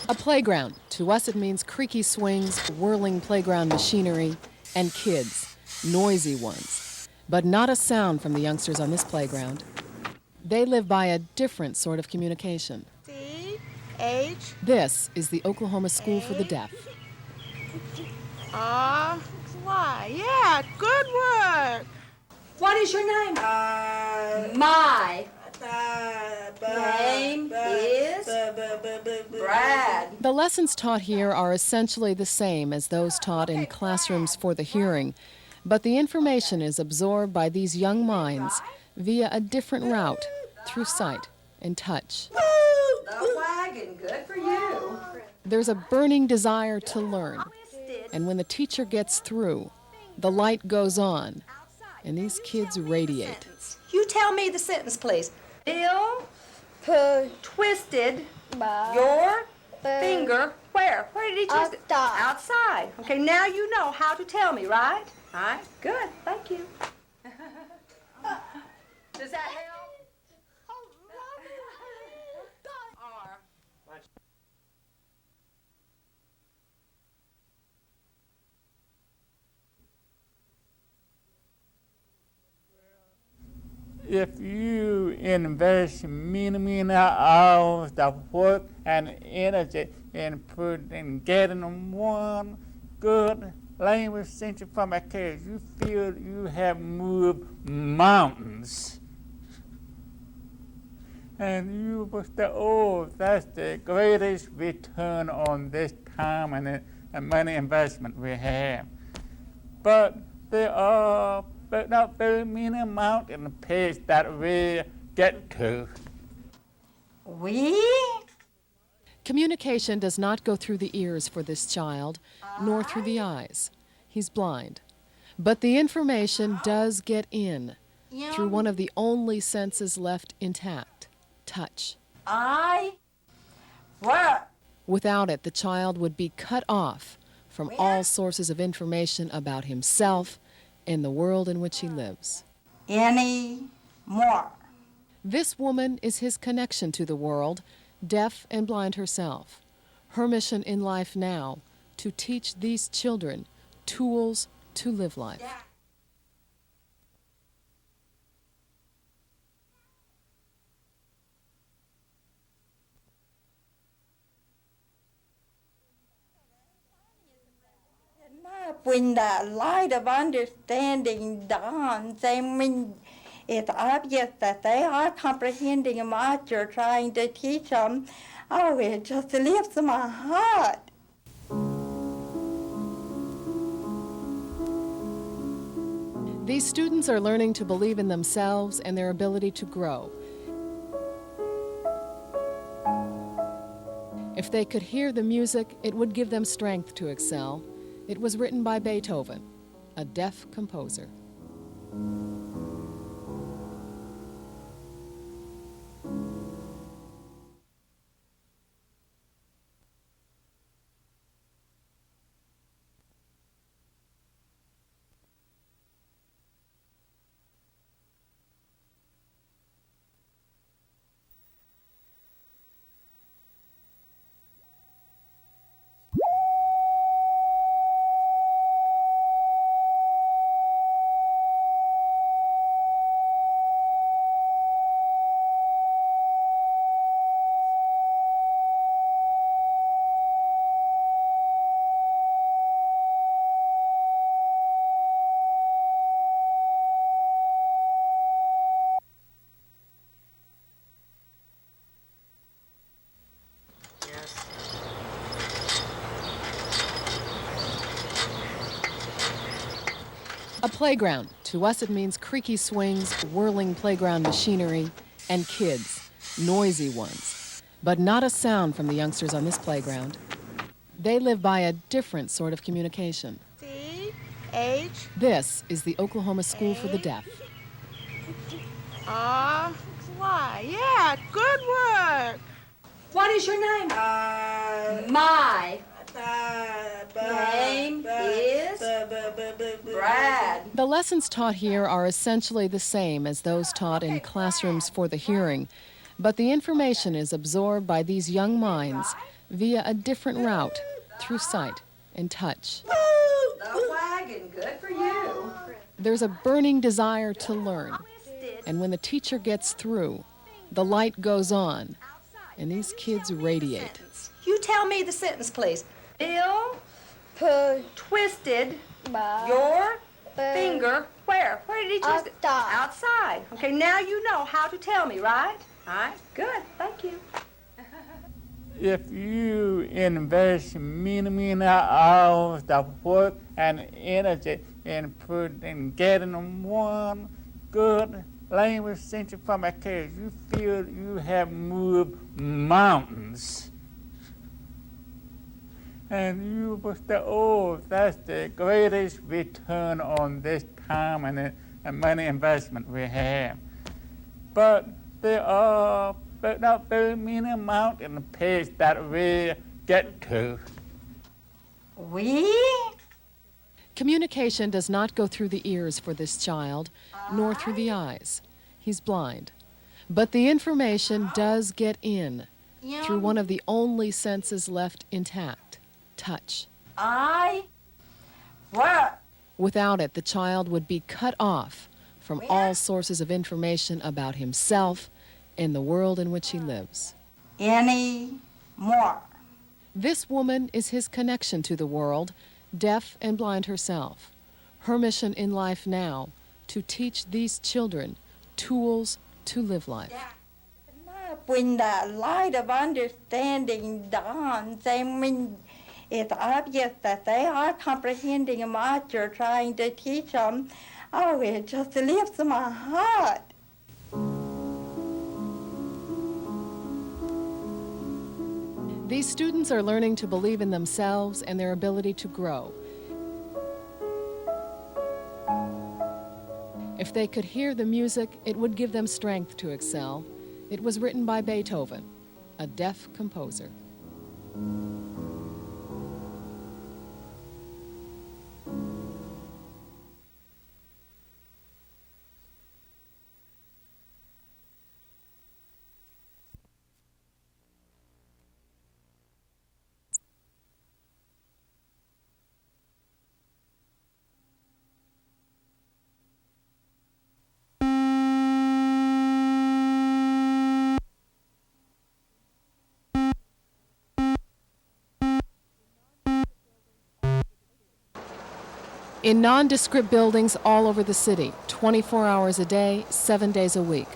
A playground. To us it means creaky swings, whirling playground machinery, and kids, noisy ones. But not a sound from the youngsters on this playground. They live by a different sort of communication. C-H. This is the Oklahoma School for the Deaf. R-Y. Yeah, good work. What is your name? My name is Brad. The lessons taught here are essentially the same as those taught in classrooms for the hearing, but the information is absorbed by these young minds via a different route, through sight and touch. The wagon, good for you. There's a burning desire to learn, and when the teacher gets through, the light goes on, and these kids radiate. You tell me the sentence, please. Bill twisted your finger where? Where did he twist it? Outside. Okay, now you know how to tell me, right? All right, good, thank you. Does that help? If you invest many hours of work and energy in getting one good language center from a kid, you feel you have moved mountains. And you will say, oh, that's the greatest return on this time and money investment we have. But there are not very many mountain peaks that we get to. We? Communication does not go through the ears for this child, nor through the eyes. He's blind. But the information does get in through one of the only senses left intact, touch. What? Without it, the child would be cut off from all sources of information about himself and the world in which he lives. Any more? This woman is his connection to the world, deaf and blind herself. Her mission in life now, to teach these children tools to live life. Yeah. When the light of understanding dawns, it's obvious that they are comprehending what you're trying to teach them. Oh, it just lifts my heart. These students are learning to believe in themselves and their ability to grow. If they could hear the music, it would give them strength to excel. It was written by Beethoven, a deaf composer. A playground. To us it means creaky swings, whirling playground machinery, and kids, noisy ones. But not a sound from the youngsters on this playground. They live by a different sort of communication. C-H. This is the Oklahoma School for the Deaf. R-Y. Yeah, good work. What is your name? My name is Brad. The lessons taught here are essentially the same as those taught in classrooms for the hearing, but the information is absorbed by these young minds via a different route through sight and touch. The wagon, good for you. There's a burning desire to learn, and when the teacher gets through, the light goes on, and these kids radiate. You tell me the sentence, please. Bill twisted your finger where? Where did he twist it? Outside. Okay, now you know how to tell me, right? All right, good, thank you. If you invest many hours of work and energy in getting one good language center from a kid, you feel you have moved mountains. And you will say, oh, that's the greatest return on this time and money investment we have. But there are not very many mountain peaks that we get to. Communication does not go through the ears for this child, nor through the eyes. He's blind. But the information does get in through one of the only senses left intact, touch. Without it, the child would be cut off from all sources of information about himself and the world in which he lives. More. This woman is his connection to the world, deaf and blind herself. Her mission in life now, to teach these children tools to live life. When the light of understanding dawns, it's obvious that they are comprehending what you're trying to teach them. Oh, it just lifts my heart. These students are learning to believe in themselves and their ability to grow. If they could hear the music, it would give them strength to excel. It was written by Beethoven, a deaf composer. In nondescript buildings all over the city, 24 hours a day, 7 days a week,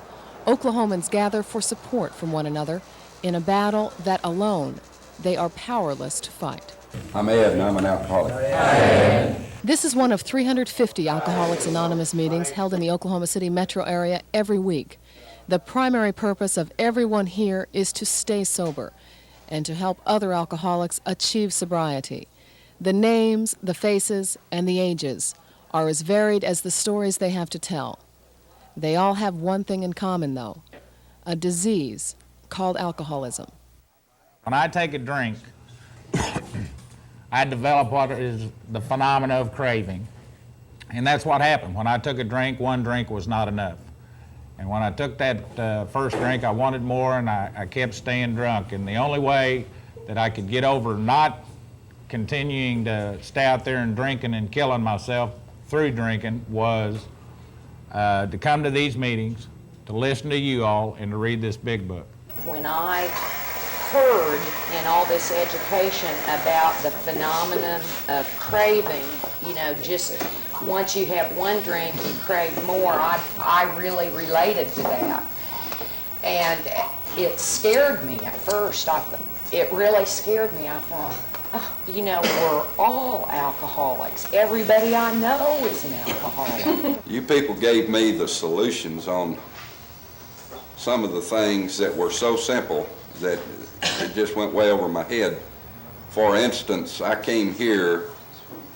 Oklahomans gather for support from one another in a battle that alone they are powerless to fight. I'm Ed, and I'm an alcoholic. This is one of 350 Alcoholics Anonymous meetings held in the Oklahoma City metro area every week. The primary purpose of everyone here is to stay sober and to help other alcoholics achieve sobriety. The names, the faces, and the ages are as varied as the stories they have to tell. They all have one thing in common, though, a disease called alcoholism. When I take a drink, I develop what is the phenomena of craving. And that's what happened. When I took a drink, one drink was not enough. And when I took that first drink, I wanted more, and I kept staying drunk. And the only way that I could get over not continuing to stay out there and drinking and killing myself through drinking was to come to these meetings, to listen to you all, and to read this big book. When I heard in all this education about the phenomenon of craving, you know, just once you have one drink, you crave more, I really related to that. And it scared me at first. It really scared me. I thought, oh, you know, we're all alcoholics. Everybody I know is an alcoholic. You people gave me the solutions on some of the things that were so simple that it just went way over my head. For instance, I came here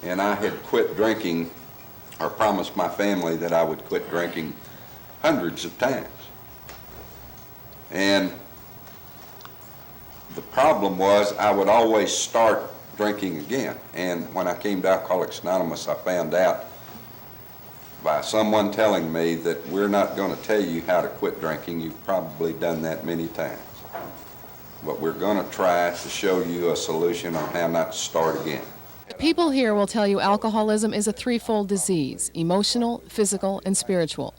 and I had quit drinking, or promised my family that I would quit drinking hundreds of times. And the problem was I would always start drinking again. And when I came to Alcoholics Anonymous, I found out by someone telling me that we're not going to tell you how to quit drinking. You've probably done that many times. but we're going to try to show you a solution on how not to start again. People here will tell you alcoholism is a threefold disease: emotional, physical, and spiritual.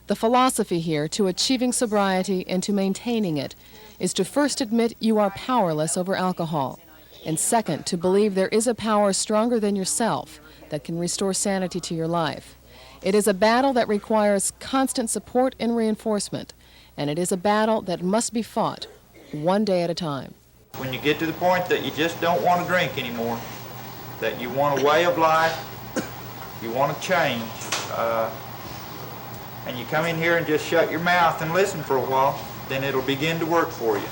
The philosophy here to achieving sobriety and to maintaining it is to first admit you are powerless over alcohol, and second, to believe there is a power stronger than yourself that can restore sanity to your life. It is a battle that requires constant support and reinforcement, and it is a battle that must be fought one day at a time. When you get to the point that you just don't want to drink anymore, that you want a way of life, you want to change, and you come in here and just shut your mouth and listen for a while, then it'll begin to work for you.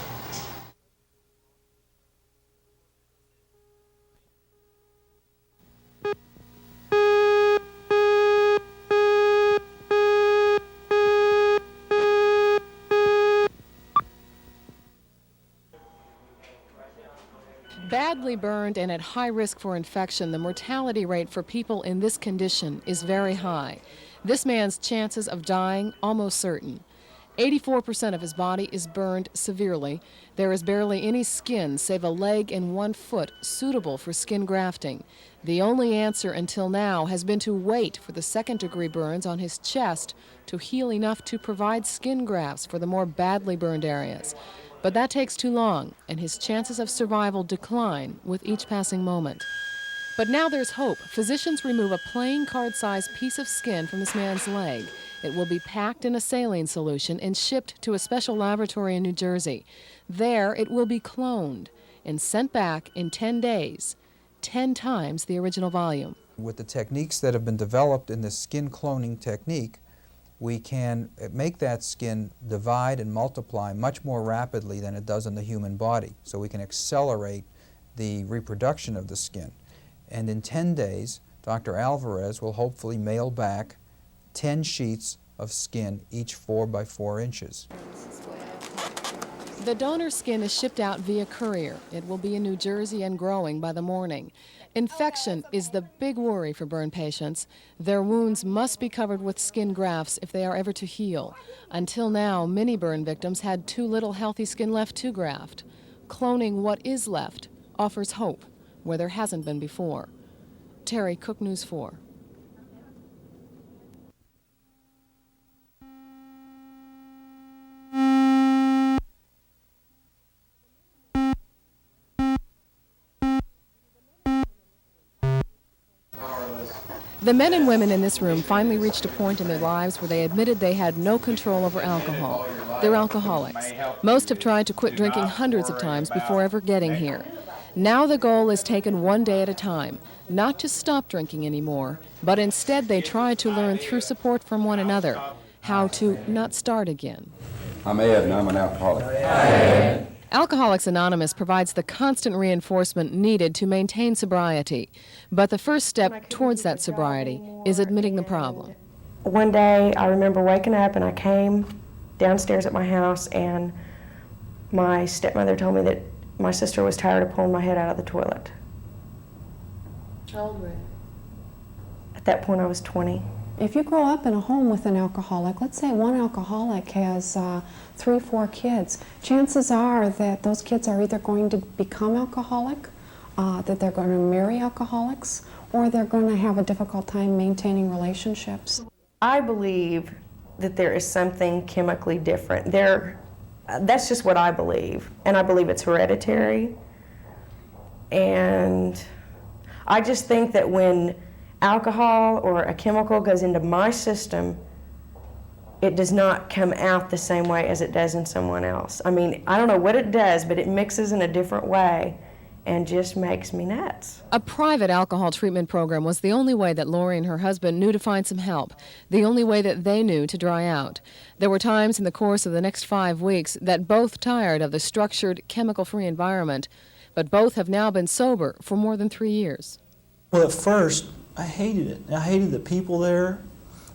Badly burned and at high risk for infection, the mortality rate for people in this condition is very high. This man's chances of dying almost certain. 84% of his body is burned severely. There is barely any skin save a leg and 1 foot suitable for skin grafting. The only answer until now has been to wait for the second-degree burns on his chest to heal enough to provide skin grafts for the more badly burned areas. But that takes too long, and his chances of survival decline with each passing moment. But now there's hope. Physicians remove a plain card-sized piece of skin from this man's leg. It will be packed in a saline solution and shipped to a special laboratory in New Jersey. There, it will be cloned and sent back in 10 days, 10 times the original volume. With the techniques that have been developed in the skin cloning technique, we can make that skin divide and multiply much more rapidly than it does in the human body. So we can accelerate the reproduction of the skin. And in 10 days, Dr. Alvarez will hopefully mail back 10 sheets of skin, each 4 by 4 inches. The donor skin is shipped out via courier. It will be in New Jersey and growing by the morning. Infection is the big worry for burn patients. Their wounds must be covered with skin grafts if they are ever to heal. Until now, many burn victims had too little healthy skin left to graft. Cloning what is left offers hope where there hasn't been before. Terry, Cook News 4. The men and women in this room finally reached a point in their lives where they admitted they had no control over alcohol. They're alcoholics. Most have tried to quit drinking hundreds of times before ever getting here. Now the goal is taken one day at a time, not to stop drinking anymore, but instead they try to learn through support from one another how to not start again. I'm Ed, and I'm an alcoholic. Alcoholics Anonymous provides the constant reinforcement needed to maintain sobriety, but the first step towards that sobriety is admitting the problem. One day I remember waking up and I came downstairs at my house and my stepmother told me that my sister was tired of pulling my head out of the toilet. How old were you? At that point I was 20. If you grow up in a home with an alcoholic, let's say one alcoholic has 3 or 4 kids, chances are that those kids are either going to become alcoholic, that they're going to marry alcoholics, or they're going to have a difficult time maintaining relationships. I believe that there is something chemically different. That's just what I believe, and I believe it's hereditary. And I just think that when alcohol or a chemical goes into my system, it does not come out the same way as it does in someone else. I mean, I don't know what it does, but it mixes in a different way and just makes me nuts. A private alcohol treatment program was the only way that Lori and her husband knew to find some help, the only way that they knew to dry out. There were times in the course of the next 5 weeks that both tired of the structured, chemical-free environment, but both have now been sober for more than 3 years. Well, at first, I hated it. I hated the people there.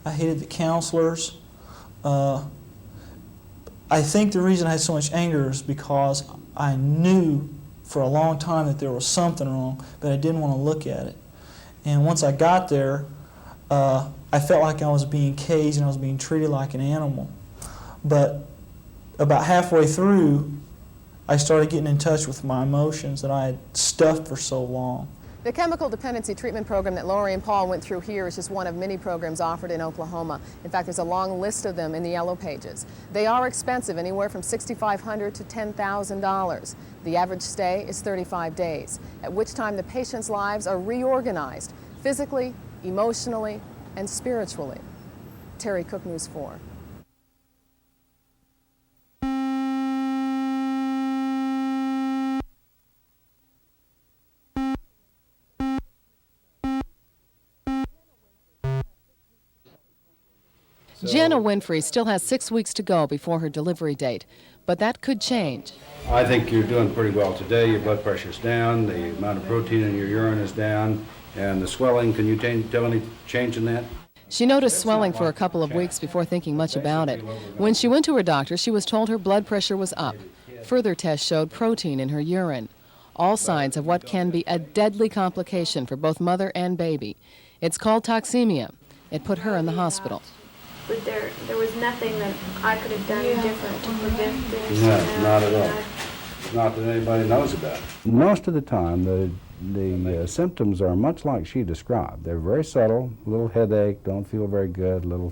I hated the counselors. I think the reason I had so much anger is because I knew for a long time that there was something wrong, but I didn't want to look at it. And once I got there, I felt like I was being caged and I was being treated like an animal. But about halfway through, I started getting in touch with my emotions that I had stuffed for so long. The chemical dependency treatment program that Lori and Paul went through here is just one of many programs offered in Oklahoma. In fact, there's a long list of them in the yellow pages. They are expensive, anywhere from $6,500 to $10,000. The average stay is 35 days, at which time the patient's lives are reorganized physically, emotionally, and spiritually. Terry Cook, News 4. Jenna Winfrey still has 6 weeks to go before her delivery date, but that could change. I think you're doing pretty well today. Your blood pressure's down, the amount of protein in your urine is down, and the swelling, can you tell any change in that? She noticed swelling for a couple of weeks before thinking much about it. When she went to her doctor, she was told her blood pressure was up. Further tests showed protein in her urine. All signs of what can be a deadly complication for both mother and baby. It's called toxemia. It put her in the hospital. But there was nothing that I could have done different to prevent this. No, not at all. Not that anybody knows about it. Most of the time, the symptoms are much like she described. They're very subtle, a little headache, don't feel very good, a little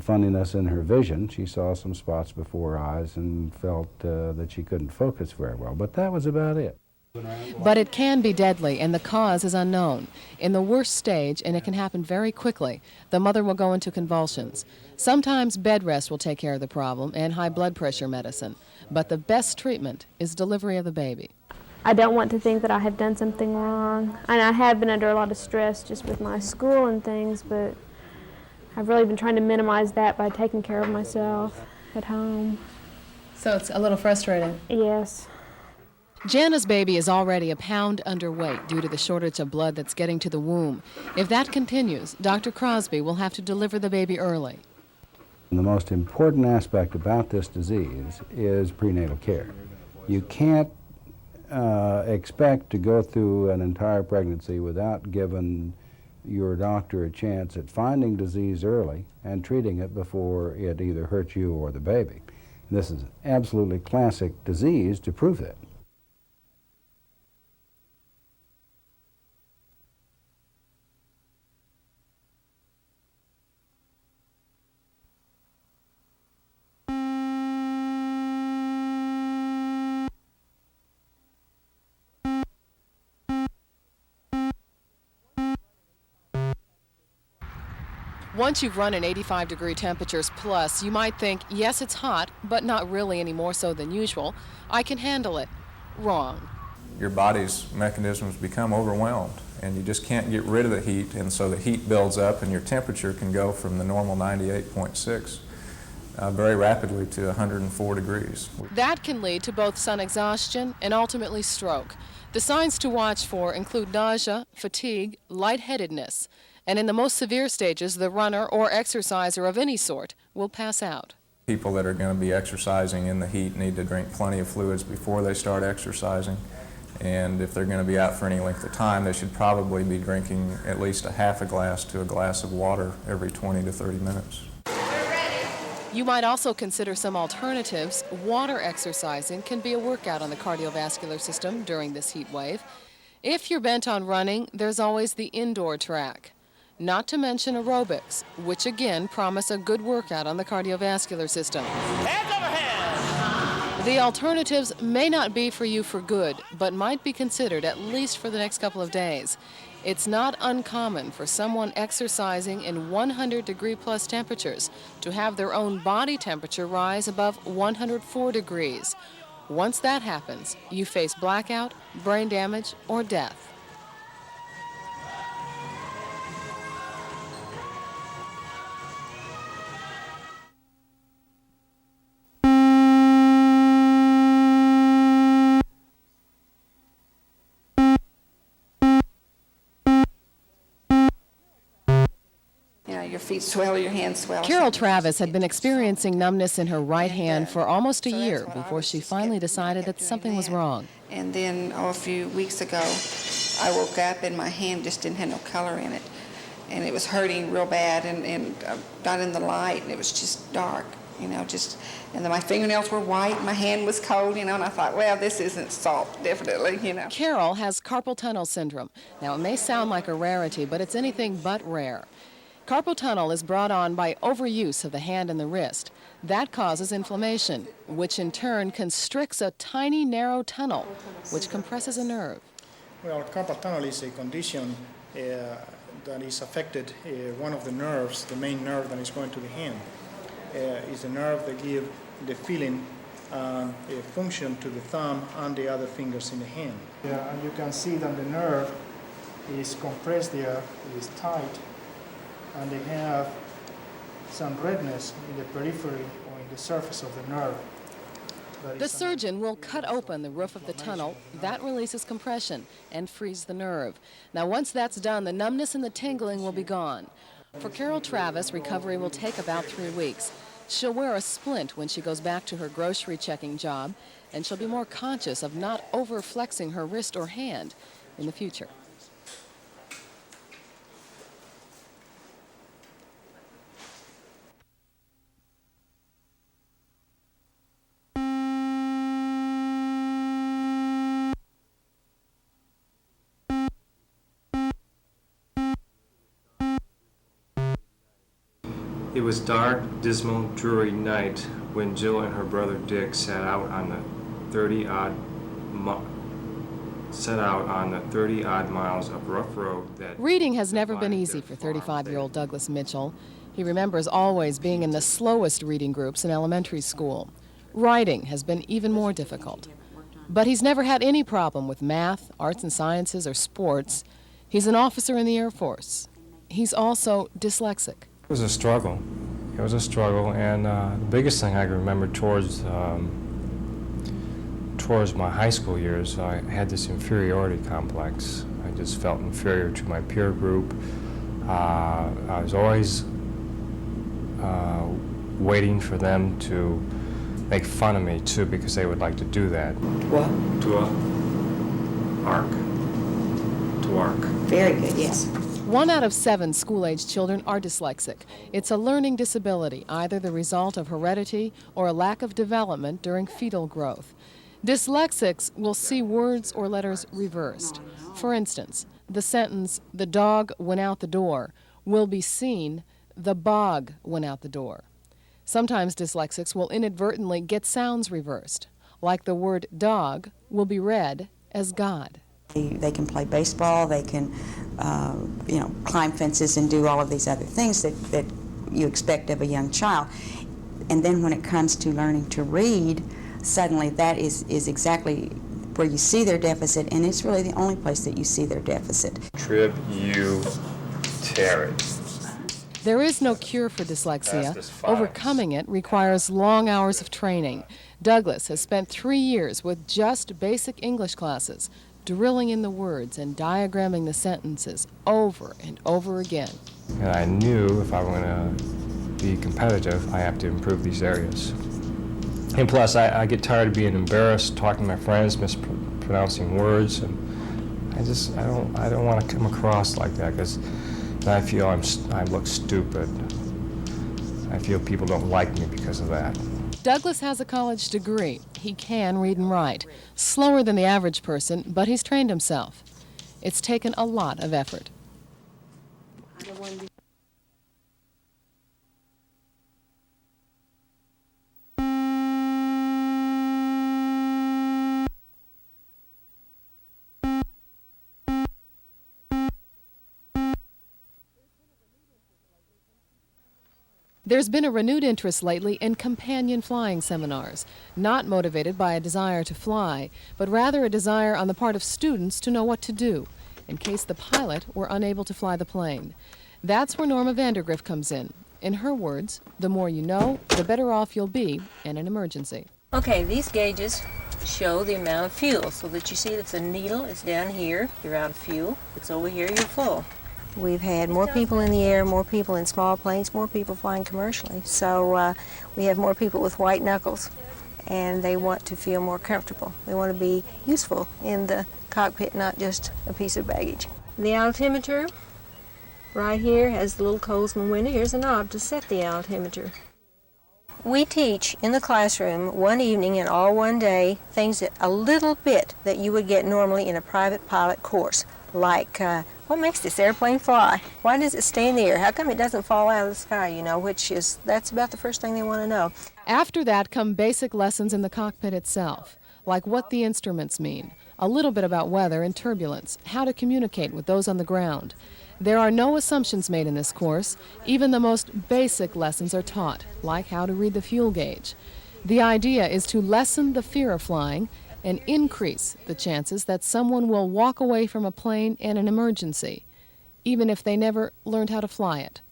funniness in her vision. She saw some spots before her eyes and felt that she couldn't focus very well, but that was about it. But it can be deadly, and the cause is unknown. In the worst stage, and it can happen very quickly, the mother will go into convulsions. Sometimes bed rest will take care of the problem, and high blood pressure medicine. But the best treatment is delivery of the baby. I don't want to think that I have done something wrong. And I have been under a lot of stress just with my school and things, but I've really been trying to minimize that by taking care of myself at home. So it's a little frustrating. Yes. Jana's baby is already a pound underweight due to the shortage of blood that's getting to the womb. If that continues, Dr. Crosby will have to deliver the baby early. And the most important aspect about this disease is prenatal care. You can't expect to go through an entire pregnancy without giving your doctor a chance at finding disease early and treating it before it either hurts you or the baby. This is absolutely classic disease to prove that. Once you've run in 85-degree temperatures plus, you might think, yes, it's hot, but not really any more so than usual. I can handle it. Wrong. Your body's mechanisms become overwhelmed, and you just can't get rid of the heat, and so the heat builds up, and your temperature can go from the normal 98.6 very rapidly to 104 degrees. That can lead to both sun exhaustion and ultimately stroke. The signs to watch for include nausea, fatigue, lightheadedness. And in the most severe stages, the runner or exerciser of any sort will pass out. People that are going to be exercising in the heat need to drink plenty of fluids before they start exercising. And if they're going to be out for any length of time, they should probably be drinking at least a half a glass to a glass of water every 20 to 30 minutes. You might also consider some alternatives. Water exercising can be a workout on the cardiovascular system during this heat wave. If you're bent on running, there's always the indoor track. Not to mention aerobics, which again promise a good workout on the cardiovascular system. Hands over head! The alternatives may not be for you for good, but might be considered at least for the next couple of days. It's not uncommon for someone exercising in 100-degree plus temperatures to have their own body temperature rise above 104 degrees. Once that happens, you face blackout, brain damage, or death. Your feet swell, your hands swell. Carol Travis had been experiencing numbness in her right hand for almost a year before she finally decided that something was wrong. And then, a few weeks ago, I woke up and my hand just didn't have no color in it. And it was hurting real bad, and I got in the light and it was just dark. you know, just, and then my fingernails were white, my hand was cold, you know, and I thought, well, this isn't salt, definitely, you know. Carol has carpal tunnel syndrome. Now, it may sound like a rarity, but it's anything but rare. Carpal tunnel is brought on by overuse of the hand and the wrist. That causes inflammation, which in turn constricts a tiny, narrow tunnel, which compresses a nerve. Well, carpal tunnel is a condition that is affected one of the nerves, the main nerve that is going to the hand. Is the nerve that gives the feeling and function to the thumb and the other fingers in the hand. And you can see that the nerve is compressed there, it is tight, and they have some redness in the periphery or in the surface of the nerve. The surgeon will cut open the roof of the tunnel. That releases compression and frees the nerve. Now, once that's done, the numbness and the tingling will be gone. For Carol Travis, recovery will take about 3 weeks. She'll wear a splint when she goes back to her grocery checking job, and she'll be more conscious of not over-flexing her wrist or hand in the future. It was dark, dismal, dreary night when Jill and her brother Dick set out on the 30-odd miles of rough road that... Reading has never been easy for 35-year-old Douglas Mitchell. He remembers always being in the slowest reading groups in elementary school. Writing has been even more difficult. But he's never had any problem with math, arts and sciences, or sports. He's an officer in the Air Force. He's also dyslexic. It was a struggle. It was a struggle, and the biggest thing I can remember towards my high school years, I had this inferiority complex. I just felt inferior to my peer group. I was always waiting for them to make fun of me too, because they would like to do that. What? To arc. Very good, yes. 1 out of 7 school-age children are dyslexic. It's a learning disability, either the result of heredity or a lack of development during fetal growth. Dyslexics will see words or letters reversed. For instance, the sentence, "the dog went out the door," will be seen, "the bog went out the door." Sometimes dyslexics will inadvertently get sounds reversed, like the word dog will be read as God. They can play baseball, they can climb fences and do all of these other things that you expect of a young child. And then when it comes to learning to read, suddenly that is exactly where you see their deficit, and it's really the only place that you see their deficit. Tributary. There is no cure for dyslexia. Overcoming it requires long hours of training. Douglas has spent 3 years with just basic English classes, drilling in the words and diagramming the sentences over and over again. And I knew if I were going to be competitive, I have to improve these areas. And plus, I get tired of being embarrassed, talking to my friends, mispronouncing words, and I don't want to come across like that, because I feel I look stupid. I feel people don't like me because of that. Douglas has a college degree. He can read and write. Slower than the average person, but he's trained himself. It's taken a lot of effort. There's been a renewed interest lately in companion flying seminars, not motivated by a desire to fly, but rather a desire on the part of students to know what to do in case the pilot were unable to fly the plane. That's where Norma Vandergriff comes in. In her words, the more you know, the better off you'll be in an emergency. Okay, these gauges show the amount of fuel, so that you see that the needle is down here, you're out of fuel. It's over here, you're full. We've had more people in the air, more people in small planes, more people flying commercially. So we have more people with white knuckles, and they want to feel more comfortable. They want to be useful in the cockpit, not just a piece of baggage. The altimeter right here has the little Colesman window. Here's a knob to set the altimeter. We teach in the classroom one evening and all one day things that a little bit that you would get normally in a private pilot course, like what makes this airplane fly? Why does it stay in the air? How come it doesn't fall out of the sky, you know, that's about the first thing they want to know. After that come basic lessons in the cockpit itself, like what the instruments mean, a little bit about weather and turbulence, how to communicate with those on the ground. There are no assumptions made in this course. Even the most basic lessons are taught, like how to read the fuel gauge. The idea is to lessen the fear of flying and increase the chances that someone will walk away from a plane in an emergency, even if they never learned how to fly it.